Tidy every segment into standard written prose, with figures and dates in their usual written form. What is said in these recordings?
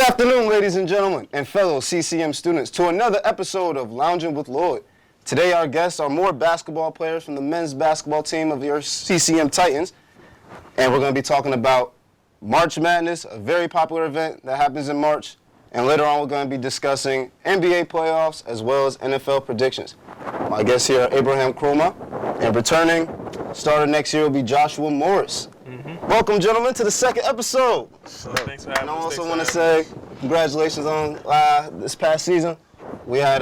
afternoon, ladies and gentlemen, and fellow CCM students, to another episode of Lounging with Lloyd. Today, our guests are more basketball players from the men's basketball team of your CCM Titans, and we're going to be talking about March Madness, a very popular event that happens in March, and later on, we're going to be discussing NBA playoffs as well as NFL predictions. My guests here are Abraham Kroma, and returning starter next year will be Joshua Morris. Welcome, gentlemen, to the second episode. Thanks for having us. And I also want to say congratulations on this past season. We had,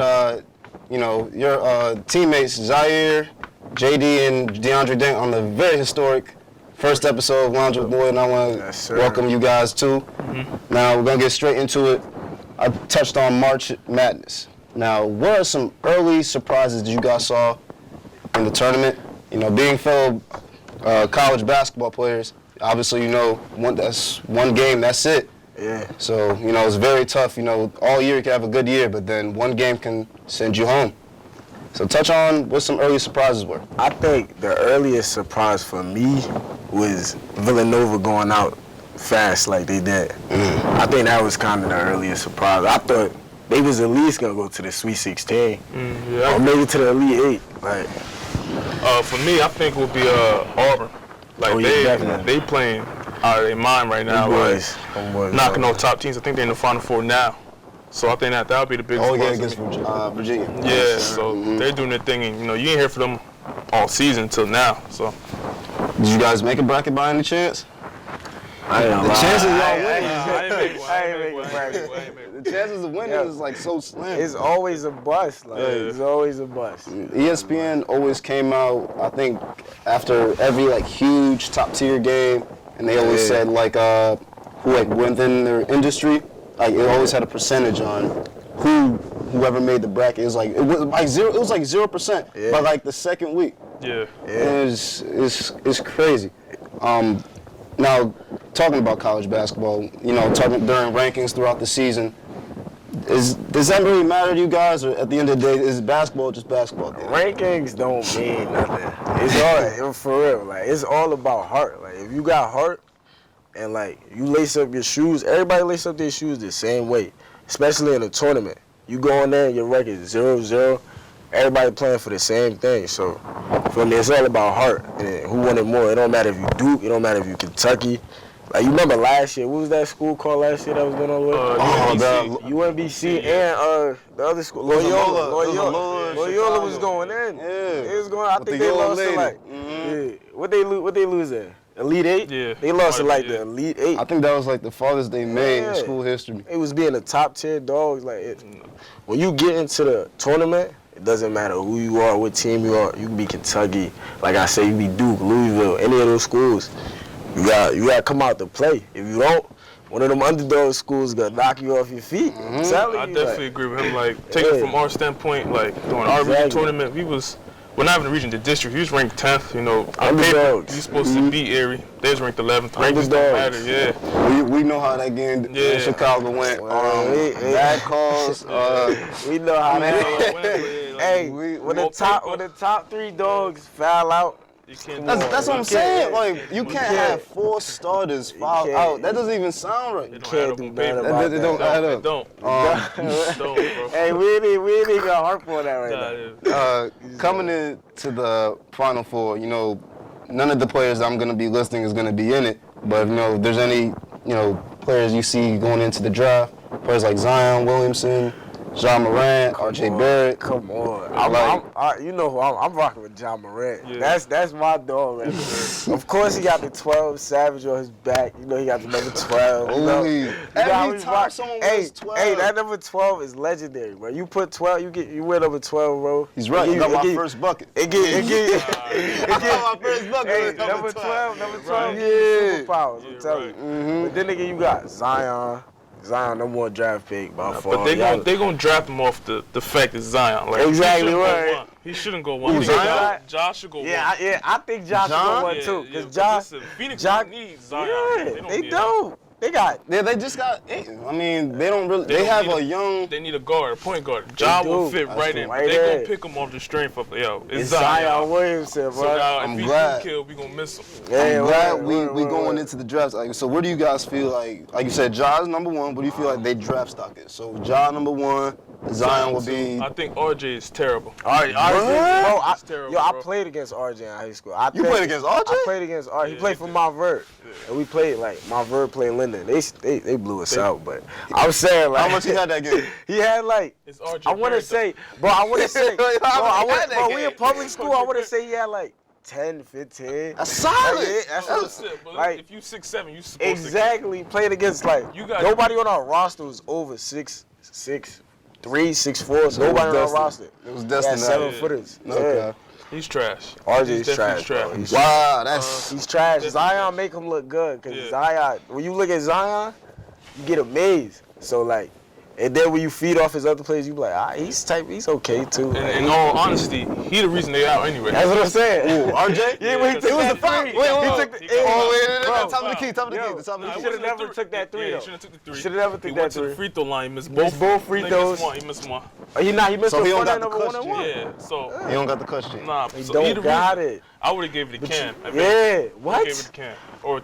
your teammates, Zaire, JD, and DeAndre Dent on the very historic first episode of Lounge with Lloyd, and I want to welcome you guys, too. Now, we're going to get straight into it. I touched on March Madness. Now, what are some early surprises that you guys saw in the tournament? You know, being fellow college basketball players, obviously, that's one game, that's it. Yeah. So, it's very tough. All year you can have a good year, but then one game can send you home. So touch on what some early surprises were. I think the earliest surprise for me was Villanova going out fast like they did. I think that was kind of the earliest surprise. I thought they was at least going to go to the Sweet 16 or maybe to the Elite 8. Like, for me, I think it would be Auburn. Like they playing out of their mind right now. Knocking off top teams. I think they're in the Final Four now. So I think that'll be the biggest surprise. Against Virginia. Yeah, so they're doing their thing, and you ain't hear from them all season until now. So did you guys make a bracket by any chance? I ain't the chances y'all winning. The chances of winning is like so slim. It's always a bust. It's always a bust. ESPN always came out, I think, after every huge top tier game, and they always said who within their industry, it always had a percentage on whoever made the bracket. It was like 0% by the second week. Yeah. It's crazy. Now, talking about college basketball, talking during rankings throughout the season, does that really matter to you guys, or at the end of the day, is basketball just basketball? Rankings don't mean nothing. It's all for real. It's all about heart. If you got heart and you lace up your shoes, everybody lace up their shoes the same way, especially in a tournament. You go in there and your record is 0-0. Everybody playing for the same thing. So for me, it's all about heart and who wanted more. It don't matter if you Duke. It don't matter if you Kentucky. You remember last year? What was that school called last year that was going on with? UMBC and the other school, Loyola. Loyola was going in. Yeah. It was going. I think they lost to what they lose at? Elite 8? Yeah. They lost to the Elite 8. I think that was the farthest they made in school history. It was being the top tier dogs. When you get into the tournament, it doesn't matter who you are, what team you are. You can be Kentucky, like I say, you can be Duke, Louisville, any of those schools. You got to come out to play. If you don't, one of them underdog schools gonna knock you off your feet. I definitely agree with him. Take it from our standpoint, during our region tournament, we're not even reaching the district. We was ranked 10th. On paper, you supposed to beat Erie. They was ranked 11th. Rankings don't matter. Yeah. We know how that game in Chicago went. Bad calls. We know how that went. Hey, when the top three dogs foul out. That's what I'm saying. You can't have 4 starters foul out. That doesn't even sound right. You can't do that. It don't add up. It don't. Don't, bro. Hey, we ain't even gonna harp on that right now. Coming into the Final Four, none of the players I'm going to be listing is going to be in it. But if there's any, players you see going into the draft, players like Zion Williamson, John Morant, R.J. Barrett. Come on. I'm rocking with John Morant. Yeah. That's my dog right there. Of course he got the 12 Savage on his back. He got the number 12. Every time someone wears 12. Hey, that number 12 is legendary, bro. You put 12, you wear number 12, bro. He's right. You got my first bucket. I got my first bucket. Hey, number 12. Yeah. Superpowers, I'm telling you. But then again, you got Zion, no more draft pick by far. But they gonna draft him off the fact that Zion. Exactly right. He shouldn't go 1. Josh should go 1. I think Josh should go 1 too. Because Josh Phoenix don't need Zion. They don't. Yeah, they just got Ayton. I mean, they don't really. They have a young. They need a guard, a point guard. Ja will fit right in. But they gonna pick him off the strength of it's Zion Williamson, bro. So now, I'm if glad. he do kill, we gonna miss him. I'm glad we going into the draft. Like, so where do you guys feel like you said, Ja's number one? What do you feel like they draft stock is? So Ja number one, Zion will be. I think RJ is terrible. RJ, He's terrible, I bro. played against RJ in high school. You played against RJ? I played against RJ. He played for Montverde. And we played, like, Montverde played Linden. They blew us out, but I was saying, like. How much he had that game? He had, like, It's RJ I want to say, bro, we in public school, I want to say he had, like, 10, 15. That's solid. That's it. But like, if you 6'7", you supposed exactly. Played against, like, nobody on our roster was over 6'3", 6'4", so nobody on our roster. It was destined. 7-footers. Okay. He's trash. RJ's He's trash. definitely Bro. Wow, that's. He's trash. Zion make him look good, because Zion, when you look at Zion, you get amazed. So, like, and then when you feed off his other players, you be like, he's okay too. And in all honesty, he the reason they out anyway. That's what I'm saying. Ooh, RJ? Yeah, when he took that three. He took the. Bro, Top of the key. He should have never took that three, though. He should have took the three. Should have never took that He went to the three. free throw line. He missed both free throws. He missed one. He missed So the he don't front got end the of a cushion. 1-on-1. Yeah, so He don't got the cushion. nah. He So don't got it. I would have gave it to Cam. Yeah, I what? gave it to Cam or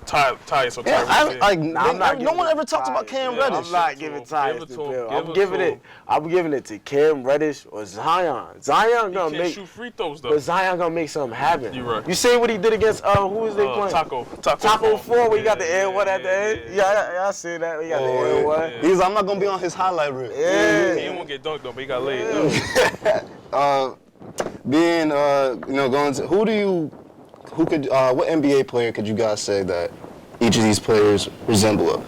Ty. So Yeah, Tyrese. no one ever talked about Cam Reddish. I'm not giving Ty Give it the to him. bill. Give it to him. I'm giving it to Cam Reddish or Zion. Zion He gonna can't make, shoot free throws though. but Zion gonna make something happen. You right. You see what he did against who was they playing? Taco 4 where he got the N one at the end. Yeah, I see that. He got the N one. He's like, I'm not gonna be on his highlight reel. Yeah. He won't get dunked though, but he got laid. Going to what NBA player could you guys say that each of these players resemble?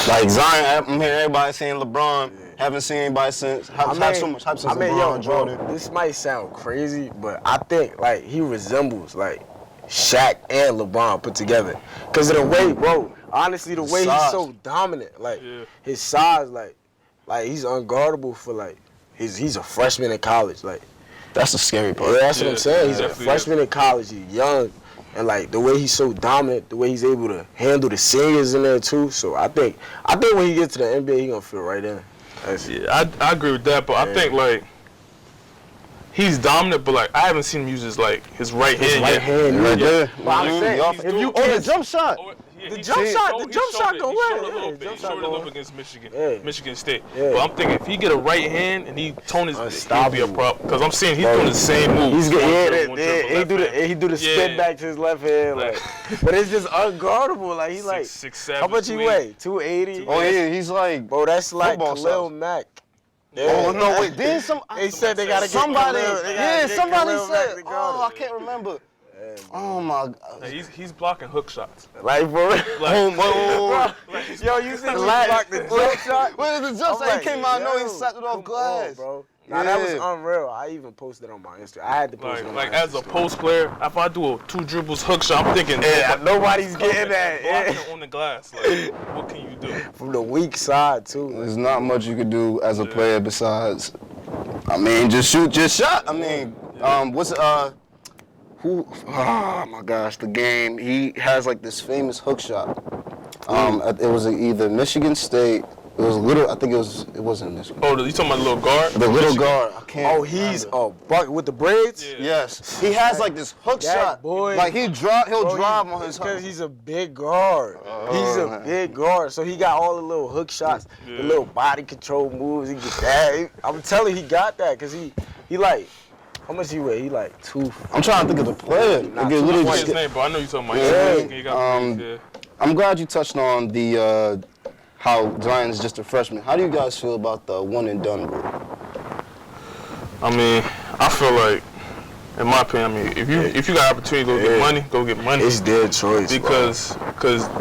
Like Zion, I'm hearing everybody saying LeBron. Haven't seen anybody since. Have so much hype since LeBron and Jordan. Bro, this might sound crazy, but I think like he resembles like Shaq and LeBron put together. Cause of the way, bro. Honestly, the way he's so dominant, like his size, like he's unguardable for like he's a freshman in college, like. That's the scary part. Yeah, that's what I'm saying. He's a freshman in college. He's young, and like the way he's so dominant, the way he's able to handle the seniors in there too. So I think when he gets to the NBA, he gonna fit right in. Yeah, I agree with that, but I think like he's dominant, but like I haven't seen him use his right hand. His right hand, right there. But I'm saying, if you the jump shot. The jump shot go win. in. He showed it a little bit against Michigan, Michigan State. Yeah. But I'm thinking if he get a right hand and he tone his, he'll be a problem. Because I'm seeing he's Bro, doing the same move. He's good. He do the spin back to his left hand, like. But it's just unguardable. Like he's like 6'7". How much he weigh? 280. Oh yeah, he's like. Bro, that's like football Khalil size. Mack. Oh no, wait. Then They said they gotta get somebody. Khalil, they gotta Yeah, get somebody Khalil Mack said. to guard Oh, I him. can't remember. Oh my God. He's blocking hook shots. Like for real. Oh, Yo, you think he blocked the jump shot? What is the jump shot? He came out, I know he slapped it off glass. Bro. Nah, that was unreal. I even posted on my Instagram. I had to post it on my Like as a post player, if I do a 2 dribbles hook shot, I'm thinking, nobody's getting that. Blocking on the glass. Like, what can you do? From the weak side too. There's not much you could do as a player besides, just shoot, just shot. Oh my gosh, the game. He has like this famous hook shot. It was either Michigan State. It wasn't Michigan. Oh, you talking about the little guard? The little guard. I can't. Oh, he's a bucket with the braids. Yeah. Yes. He has like this hook shot. Boy. Like he'll drive on his because hook. he's a big guard. He's a big guard, so he got all the little hook shots, the little body control moves. He get that. I'm telling you, he got that because he like. How much he weigh? He like 2. I'm trying to think of the player. What's his name, bro? I know you're talking about. He got I'm glad you touched on the how Zion is just a freshman. How do you guys feel about the one and done rule? I mean, I feel like, in my opinion, if you got opportunity to go get money. It's their choice. Because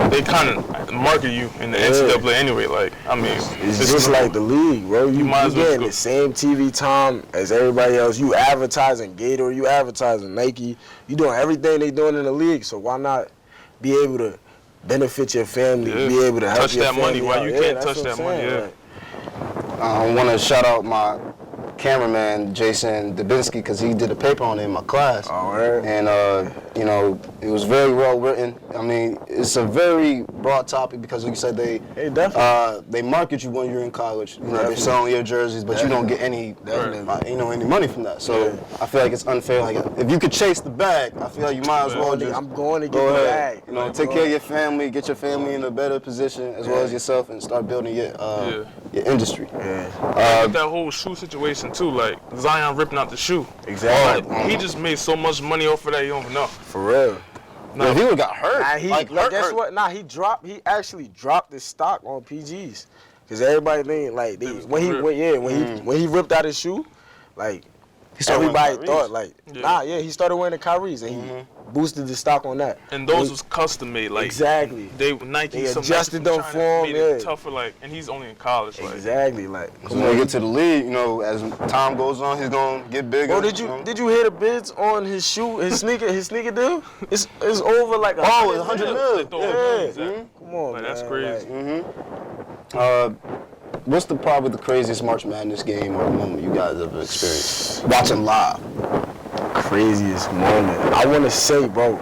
they kind of market you in the NCAA anyway. Like, I mean, it's just like the league, bro. You might as well getting the same TV time as everybody else. You advertising Gator, you advertising Nike. You doing everything they doing in the league. So why not be able to benefit your family, be able to help touch your that family money? Why out? you can't touch that money? I want to shout out my cameraman, Jason Dubinsky, because he did a paper on it in my class. Oh, right. And, you know, it was very well written. I mean, it's a very broad topic because, like you said, they market you when you're in college. You know, they're selling your jerseys, but you don't get any, any money from that. So I feel like it's unfair. Like, if you could chase the bag, I feel like you might as well just I'm going to get go the ahead. bag. You know, take care of your family, get your family in a better position as well as yourself, and start building your industry. With that whole shoe situation too, like Zion ripping out the shoe. Exactly. Like, he just made so much money off of that, you don't even know. For real. Nah, if he would got hurt. Guess what? Nah, he actually dropped his stock on PGs. Cause everybody think like when he ripped out his shoe, like everybody thought like he started wearing the Kyrie's and he boosted the stock on that. And those was custom made, like exactly. They adjusted them for him, made it tougher, like, and he's only in college, like. Exactly, like. So when he get to the league, you know, as time goes on, he's gonna get bigger. Oh, did you hear the bids on his shoe, his sneaker deal? It's over like $100 million. Yeah. Come on, like, man. that's crazy. What's probably the craziest March Madness game or moment you guys ever experienced? Watching live. Craziest moment. I want to say when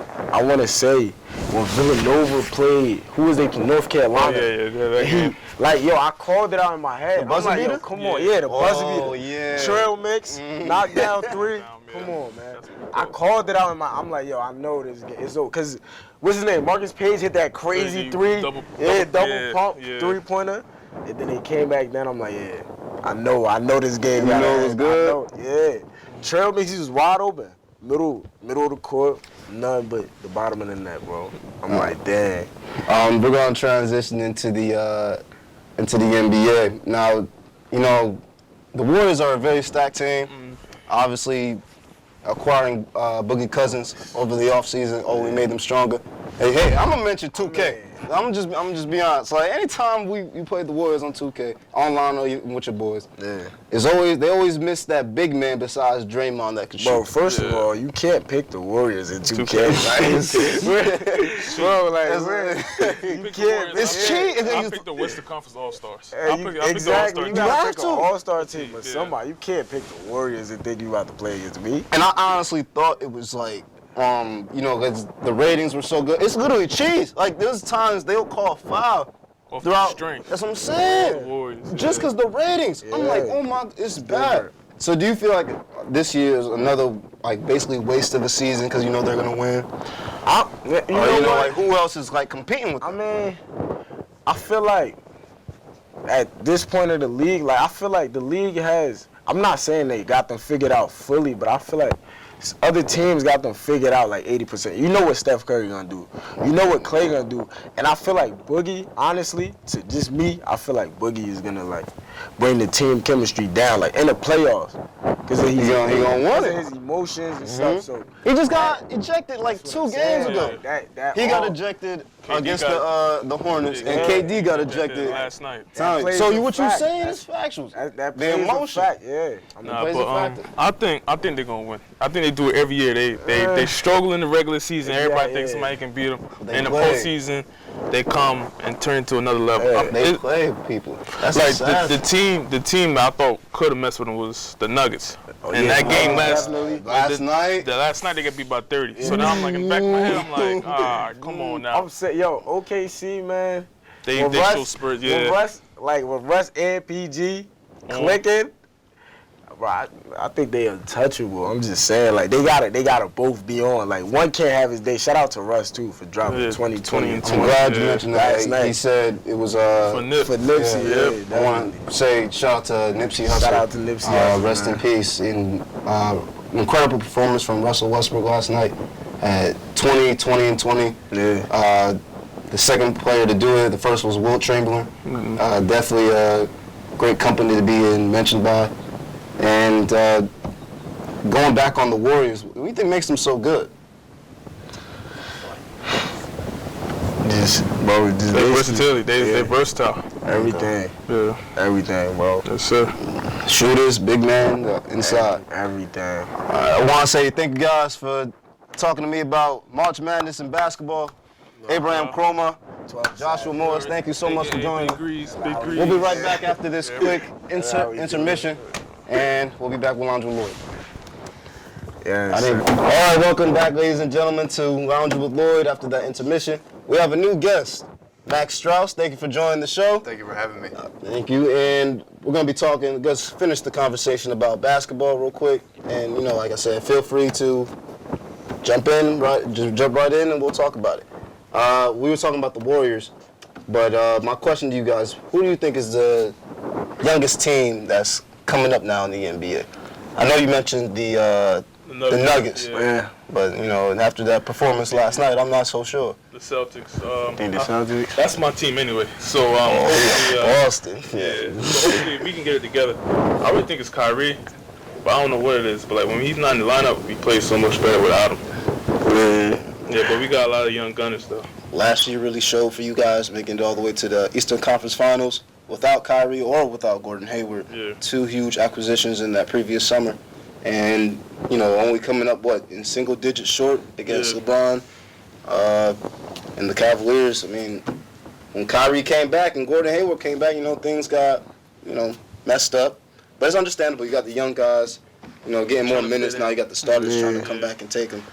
Villanova played, who was they from North Carolina? That game. Like, yo, I called it out in my head. The buzzer I'm like, beater? yo, come on. Yeah, the buzzer beater. Oh, yeah. Trail mix, knockdown three. Come on, man. I called it out in my, I'm like, yo, I know this game. It's over. Because, what's his name? Marcus Page hit that crazy three. Double pump, three-pointer. And then he came back, then I'm like, yeah, I know this game. You know it was good? Yeah. Trail mix, he was wide open. Middle of the court, none but the bottom of the net, bro. I'm like, dang. We're gonna transition into the NBA. Now, you know, the Warriors are a very stacked team. Obviously, acquiring Boogie Cousins over the offseason only made them stronger. Hey, I'm gonna mention 2K. I'm just be honest. Like anytime we played the Warriors on 2K, online or even with your boys, they always miss that big man besides Draymond that could shoot. Bro, first of all, you can't pick the Warriors in 2K. Bro, like, you can't. It's cheating. I picked the Western Conference All-Stars. Exactly. You gotta pick an All-Star team, but Yeah. somebody you can't pick the Warriors and think you about to play against me. And I honestly thought it was like, you know, because the ratings were so good. It's literally cheese. Like, there's times they'll call foul throughout. Strength. That's what I'm saying. Warriors, just because the ratings. I'm like, oh my, it's bad. So do you feel like this year is another, like, basically waste of a season because you know they're going to win? You know, like, who else is, like, competing with them? I mean, I feel like at this point of the league, like, I feel like the league has, I'm not saying they got them figured out fully, but I feel like other teams got them figured out like 80%. You know what Steph Curry gonna do. You know what Clay gonna do. And I feel like Boogie, honestly, to just me, I feel like Boogie is gonna like bring the team chemistry down, like in the playoffs. Cause he gonna want it. His emotions and stuff. So he just got ejected like 2 games ago. He got ejected against the Hornets, and KD got ejected last night. So what you saying is factual. That the emotion. Fact, yeah. I think they're gonna win. I think they do it every year. They struggle in the regular season. Everybody thinks somebody can beat them. In the postseason, they come and turn to another level. They play people. That's like the team that I thought could have messed with them was the Nuggets. And that game last night they got beat by 30. So now I'm like in the back of my head, I'm like, come on now. I'm saying, yo, OKC, man. They show Spurs, with Russ and PG clicking. Bro, I think they untouchable. I'm just saying, like they gotta both be on. Like one can't have his day. Shout out to Russ too for dropping 2020 and 20. I'm glad you mentioned that. He said it was for Nipsey. I want to say shout out to Nipsey Hussle. Shout out to Nipsey Hussle. Rest in peace. Incredible performance from Russell Westbrook last night at 20, 20, and 20. Yeah. The second player to do it. The first was Wilt Chamberlain. Definitely a great company to be in, mentioned by. And going back on the Warriors, what do you think makes them so good? Their versatility. They're versatile. Everything. Yeah. Everything, bro. Yes, sir. Shooters, big man, inside. Everything. I want to say thank you guys for talking to me about March Madness and basketball. Abraham Chroma, Joshua Morris, thank you so much for joining. Big Grease. We'll be right back after this quick intermission. and we'll be back with Lounge with Lloyd. Yes. All right, welcome back, ladies and gentlemen, to Lounge with Lloyd after that intermission. We have a new guest, Max Strauss. Thank you for joining the show. Thank you for having me. Thank you, and we're going to be talking, let's finish the conversation about basketball real quick, and, you know, like I said, feel free to jump right in, and we'll talk about it. We were talking about the Warriors, but my question to you guys, who do you think is the youngest team that's coming up now in the NBA? I know you mentioned the Nuggets, yeah. But, you know, after that performance last night, I'm not so sure. The Celtics. Think the Celtics? That's my team anyway. So hopefully, Boston. yeah. So hopefully we can get it together. I really think it's Kyrie, but I don't know what it is. But like when he's not in the lineup, we play so much better without him. Yeah, but we got a lot of young gunners though. Last year really showed for you guys, making it all the way to the Eastern Conference Finals without Kyrie or without Gordon Hayward. Yeah. 2 huge acquisitions in that previous summer. And, you know, only coming up, in single digits short against LeBron and the Cavaliers. I mean, when Kyrie came back and Gordon Hayward came back, you know, things got, you know, messed up. But it's understandable. You got the young guys, you know, getting more minutes. Now you got the starters trying to come back and take them.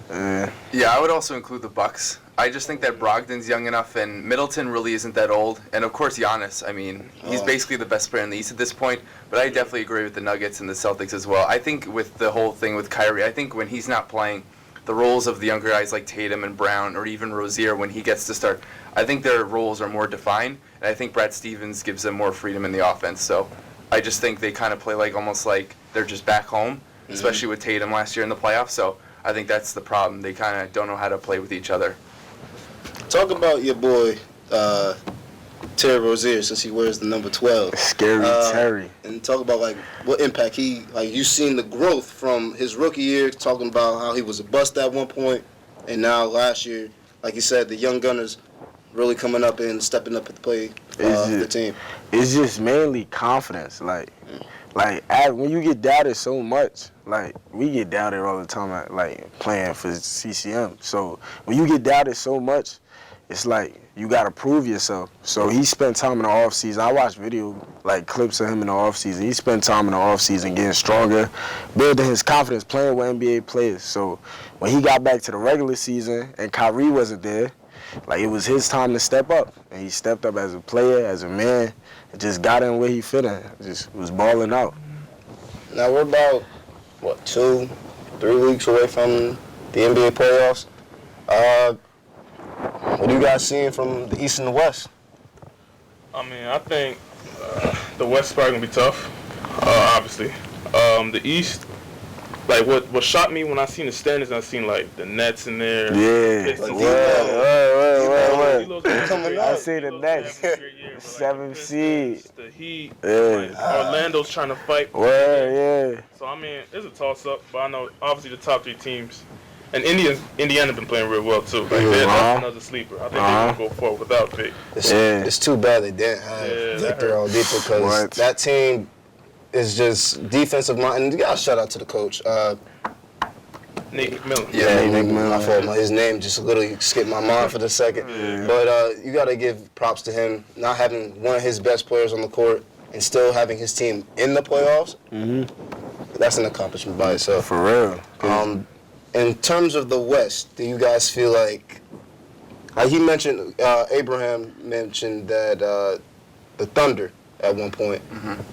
Yeah, I would also include the Bucks. I just think that Brogdon's young enough, and Middleton really isn't that old. And, of course, Giannis. I mean, he's basically the best player in the East at this point. But I definitely agree with the Nuggets and the Celtics as well. I think with the whole thing with Kyrie, I think when he's not playing, the roles of the younger guys like Tatum and Brown or even Rozier, when he gets to start, I think their roles are more defined. And I think Brad Stevens gives them more freedom in the offense. So I just think they kind of play almost like they're just back home, especially with Tatum last year in the playoffs. So I think that's the problem. They kind of don't know how to play with each other. Talk about your boy, Terry Rozier, since he wears the number 12. Scary Terry. And talk about, what impact you've seen the growth from his rookie year, talking about how he was a bust at one point, and now last year, like you said, the young gunners really coming up and stepping up at the plate for the team. It's just mainly confidence. When you get doubted so much, we get doubted all the time, playing for CCM. So when you get doubted so much, it's you got to prove yourself. So he spent time in the offseason. I watched clips of him in the offseason. He spent time in the offseason getting stronger, building his confidence, playing with NBA players. So when he got back to the regular season and Kyrie wasn't there, it was his time to step up. And he stepped up as a player, as a man, and just got in where he fit in. Just was balling out. Now we're about, 2-3 weeks away from the NBA playoffs. What are you guys seeing from the East and the West? I mean, I think the West is probably gonna be tough, obviously. The East, what shocked me when I seen the standings, I seen the Nets in there. Yeah. Coming I see the Nets. 7th seed. The Heat. Yeah. Orlando's trying to fight. Yeah. So I mean, it's a toss-up, but I know obviously the top 3 teams. And Indiana been playing real well too. That's another sleeper. I think they're gonna go forward without Vic. It's too bad they didn't have Victor Oladipo because that team is just defensive mind. And you gotta shout out to the coach, Nate McMillan. Yeah, Nate McMillan. My fault. His name just literally skipped my mind for the second. Yeah. But you gotta give props to him not having one of his best players on the court and still having his team in the playoffs. That's an accomplishment by itself. For real. In terms of the West, do you guys feel like he mentioned, Abraham mentioned that the Thunder at one point.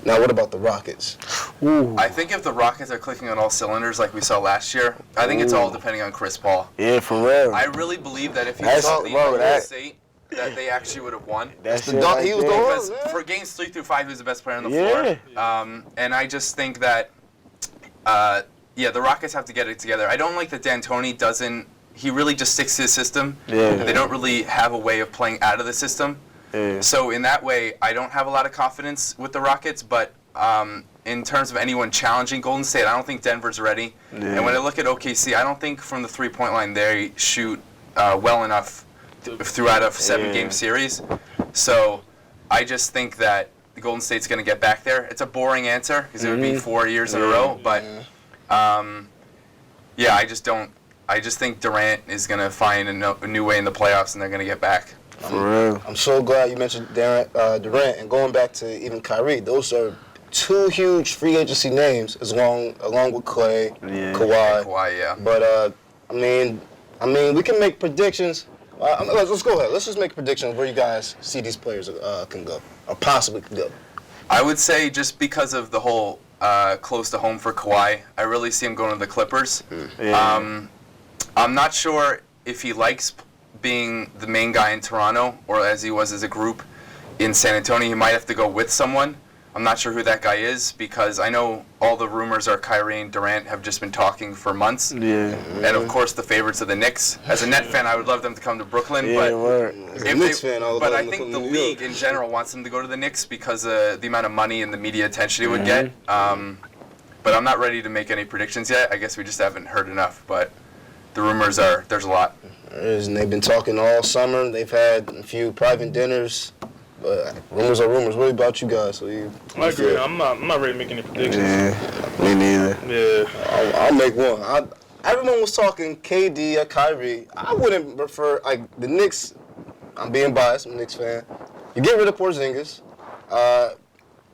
Now, what about the Rockets? Ooh. I think if the Rockets are clicking on all cylinders like we saw last year, I think it's all depending on Chris Paul. Yeah, for real. I really believe that if he saw the Golden State, that they actually would have won. That's he was because going for games 3 through 5, he was the best player on the floor. And I just think that, the Rockets have to get it together. I don't like that D'Antoni doesn't. He really just sticks to his system. Yeah. They don't really have a way of playing out of the system. Yeah. So in that way, I don't have a lot of confidence with the Rockets. But in terms of anyone challenging Golden State, I don't think Denver's ready. Yeah. And when I look at OKC, I don't think from the three-point line they shoot well enough throughout a 7-game series. So I just think that the Golden State's going to get back there. It's a boring answer because it would be 4 years in a row. But I just don't. I just think Durant is going to find a new way in the playoffs, and they're going to get back. For real. I'm so glad you mentioned Durant. And going back to even Kyrie, those are two huge free agency names, along with Clay, Kawhi. Kawhi, yeah. But I mean, we can make predictions. Let's go ahead. Let's just make predictions where you guys see these players can go, or possibly can go. I would say just because of the whole close to home for Kawhi, I really see him going to the Clippers. Yeah. I'm not sure if he likes being the main guy in Toronto, or as he was as a group in San Antonio. He might have to go with someone. I'm not sure who that guy is, because I know all the rumors are Kyrie and Durant have just been talking for months. Yeah. And of course the favorites of the Knicks. As a Net fan, I would love them to come to Brooklyn, but I think the league in general wants them to go to the Knicks because of the amount of money and the media attention it would get. But I'm not ready to make any predictions yet. I guess we just haven't heard enough, but the rumors are there's a lot. And they've been talking all summer. They've had a few private dinners. But rumors are rumors. What about you guys? So I agree. I'm not ready to make any predictions. Yeah, me neither. Yeah. I'll make one. Everyone was talking KD or Kyrie. I wouldn't prefer, like, the Knicks. I'm being biased. I'm a Knicks fan. You get rid of Porzingis.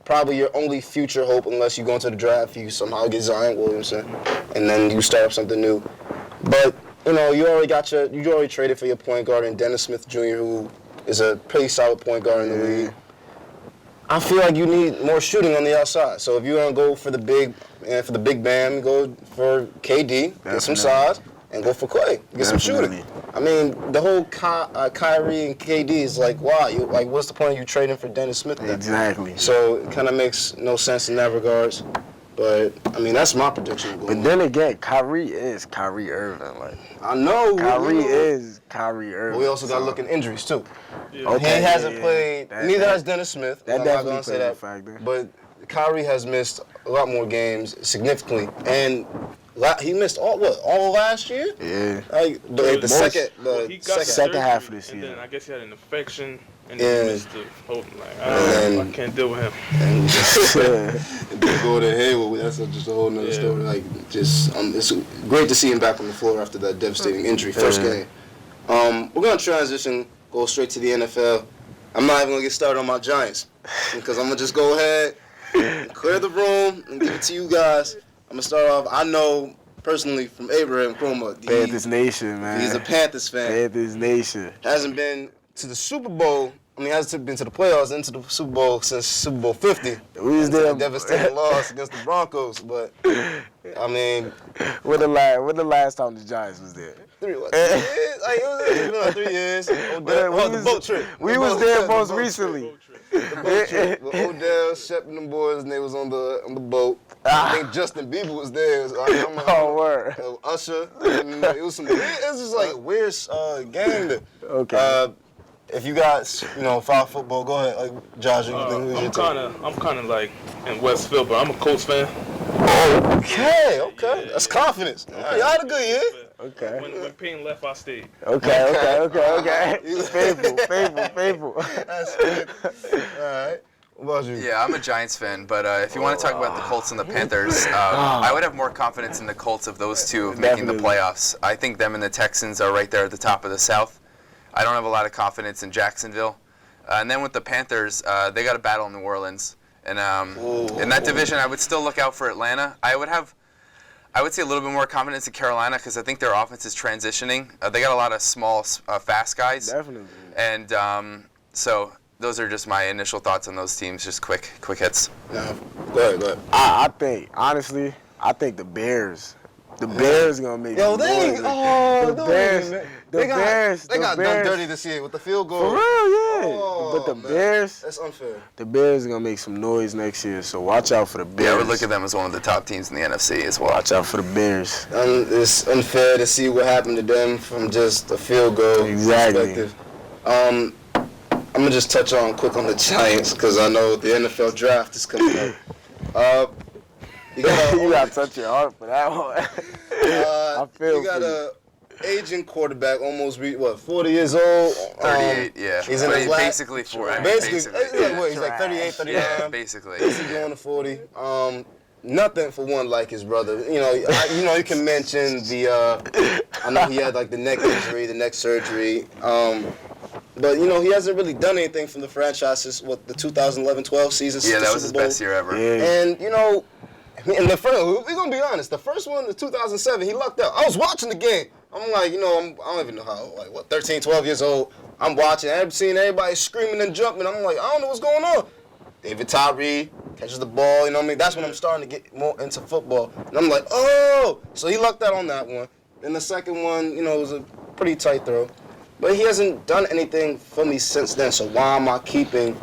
Probably your only future hope, unless you go into the draft, you somehow get Zion Williamson, and then you start up something new. But you already traded for your point guard in Dennis Smith Jr., who is a pretty solid point guard in the league. I feel like you need more shooting on the outside. So if you want to go for the big bam, go for KD, get some size, and go for Clay, get some shooting. I mean, the whole Kyrie and KD is like, why? What's the point of you trading for Dennis Smith then? Exactly. So it kind of makes no sense in that regards. But I mean, that's my prediction. But then again, Kyrie is Kyrie Irving. Like, I know. Kyrie is Kyrie Irving. But we also got to look at injuries too. Yeah. Okay, He hasn't played. Neither has Dennis Smith. That I'm not definitely gonna say plays a that. factor. But Kyrie has missed a lot more games significantly, and he missed all last year. Yeah. The second half of the season. And then I guess he had an infection, and Yeah. he missed the whole. I can't deal with him. And to go to Hayward, that's just a whole nother story. Like, it's great to see him back on the floor after that devastating injury first game. We're gonna transition, go straight to the NFL. I'm not even gonna get started on my Giants because I'm gonna just go ahead, and clear the room, and give it to you guys. I'm gonna start off. I know personally from Abraham Chroma. Panthers Nation, man. He's a Panthers fan. Panthers Nation. Hasn't been to the Super Bowl. I mean, hasn't been to the playoffs, into the Super Bowl since Super Bowl 50. We was there. Devastating loss against the Broncos, but I mean, When the last time the Giants was there? 3 years. It was 3 years. The boat trip. We was there most recently. The boat trip with Odell, Shep, and them boys, and they was on the boat. I think Justin Bieber was there. Word. Usher. And it was just like a weird game. Okay. If you guys, follow football, go ahead. Like, Josh, who's your team? I'm kind of like in Westfield, but I'm a Colts fan. Okay. Yeah. That's confidence. Y'all had a good year. Okay. When Payne left, I stayed. Okay. Faithful. That's good. All right. What about you? Yeah, I'm a Giants fan, but if you want to talk about the Colts and the Panthers, I would have more confidence in the Colts of those two of making the playoffs. I think them and the Texans are right there at the top of the South. I don't have a lot of confidence in Jacksonville. And then with the Panthers, they got to battle in New Orleans. And in that division, I would still look out for Atlanta. I would say a little bit more confidence in Carolina because I think their offense is transitioning. They got a lot of small, fast guys. Definitely. And so those are just my initial thoughts on those teams, just quick hits. No. Go ahead. I think, honestly, the Bears. The Bears gonna make Yo, they Bears. They got done dirty this year with the field goal. For real, yeah. Oh, but the man. Bears, that's unfair. The Bears are gonna make some noise next year, so watch out for the Bears. Yeah, I would look at them as one of the top teams in the NFC as well. Watch out for the Bears. It's unfair to see what happened to them from just a field goal perspective. I'm gonna just touch on quick on the Giants because I know the NFL draft is coming up. You gotta touch your heart for that one. I feel you got a aging quarterback, almost 40 years old. 38, yeah. He's in his last. Basically 40. Basically, he's like 38, 39. Yeah, basically. He's going to 40. Nothing for one like his brother. You can mention the. I know he had like the neck injury, the neck surgery. But, you know, he hasn't really done anything from the franchise since, the 2011-12 season. Yeah, that was his best year ever. Yeah. And, you know, we're going to be honest, the first one, the 2007, he lucked out. I was watching the game. I'm like, you know, I don't even know how, 13, 12 years old. I'm watching. I've seen everybody screaming and jumping. I'm like, I don't know what's going on. David Tyree catches the ball, you know what I mean? That's when I'm starting to get more into football. And I'm like, oh! So he lucked out on that one. Then the second one, you know, was a pretty tight throw. But he hasn't done anything for me since then. So why am I keeping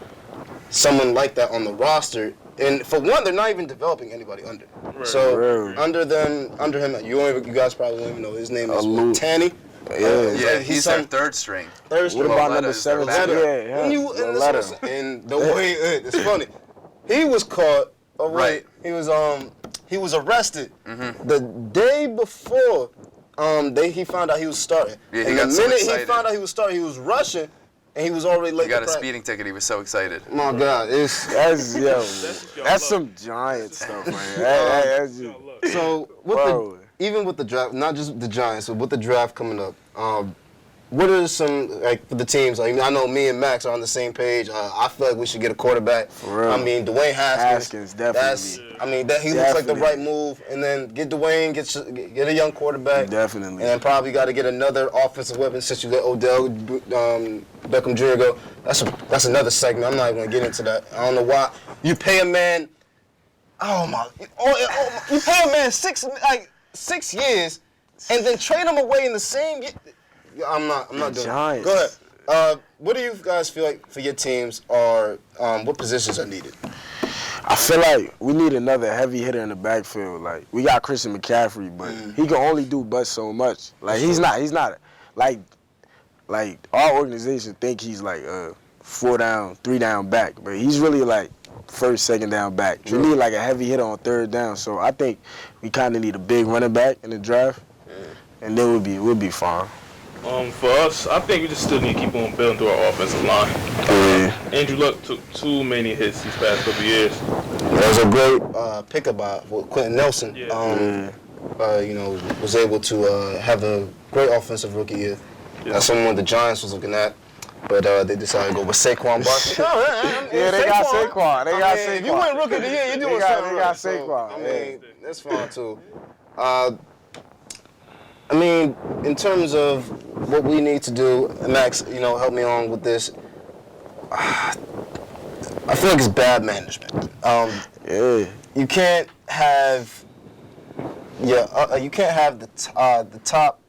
someone like that on the roster? And for one, they're not even developing anybody under. Right. So under him, you guys probably won't even know his name is Tanny. Yeah, he's their third string. Third string. What about Loletta number is their 17? backup. Yeah. And the way it's funny, he was caught. Right. He was arrested Mm-hmm. the day before. He found out he was starting. Yeah, he and got the so minute he excited. found out he was starting, he was rushing, and he was already late. He got to a practice. speeding ticket. He was so excited. My God, That's some giant stuff, man. That's just, so even with the draft, not just the Giants, but with the draft coming up. What are some, for the teams? I know me and Max are on the same page. I feel like we should get a quarterback. For real. I mean, Dwayne Haskins. Definitely. He looks like the right move. And then get Dwayne, get a young quarterback. Definitely. And probably got to get another offensive weapon since you let Odell Beckham Jr. go. That's another segment. I'm not even going to get into that. I don't know why. You pay a man, you pay a man 6 years and then trade him away in the same year. I'm not doing it. Go ahead. What do you guys feel like for your teams are, what positions are needed? I feel like we need another heavy hitter in the backfield. Like, we got Christian McCaffrey, but he can only do but so much. Like, he's not, like our organization think he's like a 4 down, 3 down back, but he's really like first, second down back. True. We need like a heavy hitter on 3rd down, so I think we kind of need a big running back in the draft, and then we'll be fine. For us, I think we just still need to keep on building through our offensive line. Andrew Luck took too many hits these past couple years. That was a great pickup by Quentin Nelson. Was able to have a great offensive rookie year. That's someone the Giants was looking at, but they decided to go with Saquon Barkley. They got Saquon. If you win rookie of the year, you're doing something They got right. Saquon. That's fine too. In terms of what we need to do, Max, help me on with this. I feel like it's bad management. You can't have you can't have the top,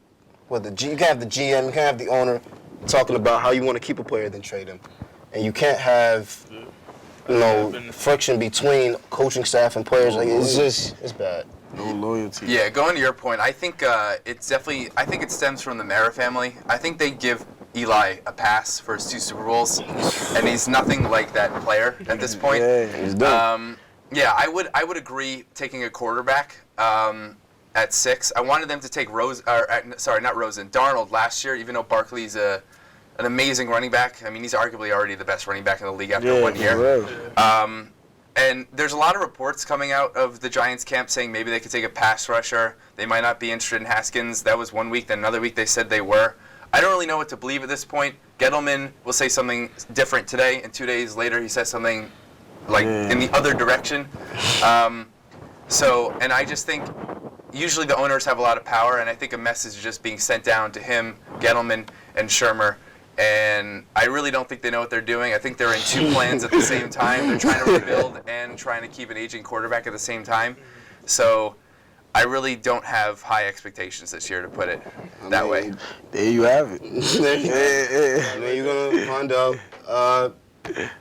you can't have the GM, you can't have the owner talking about how you want to keep a player then trade him, and you can't have friction between coaching staff and players. It's bad. No loyalty. Yeah, going to your point, I think it stems from the Mara family. I think they give Eli a pass for his 2 Super Bowls, and he's nothing like that player at this point. He's done. I would agree taking a quarterback at 6. I wanted them to take Darnold last year, even though Barkley's an amazing running back. I mean, he's arguably already the best running back in the league after 1 year. And there's a lot of reports coming out of the Giants camp saying maybe they could take a pass rusher. They might not be interested in Haskins. That was 1 week. Then another week they said they were. I don't really know what to believe at this point. Gettleman will say something different today, and 2 days later he says something in the other direction. And I just think usually the owners have a lot of power, and I think a message is just being sent down to him, Gettleman, and Shermer. And I really don't think they know what they're doing. I think they're in 2 plans at the same time. They're trying to rebuild and trying to keep an aging quarterback at the same time. So I really don't have high expectations this year, to put it that way. There you have it. You're going to find out. I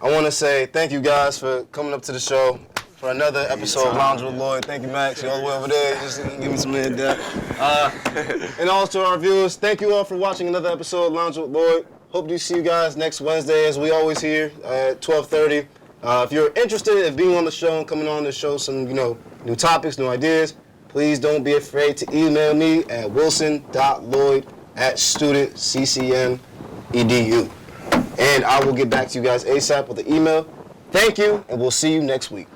want to say thank you guys for coming up to the show for another episode of Lounge with Lloyd. Thank you, Max. You're all the way over there. Just give me some head down. And also to our viewers, thank you all for watching another episode of Lounge with Lloyd. Hope to see you guys next Wednesday, as we always here at 12:30. If you're interested in being on the show and coming on to show some, new topics, new ideas, please don't be afraid to email me at wilson.lloyd@studentccm.edu. And I will get back to you guys ASAP with an email. Thank you, and we'll see you next week.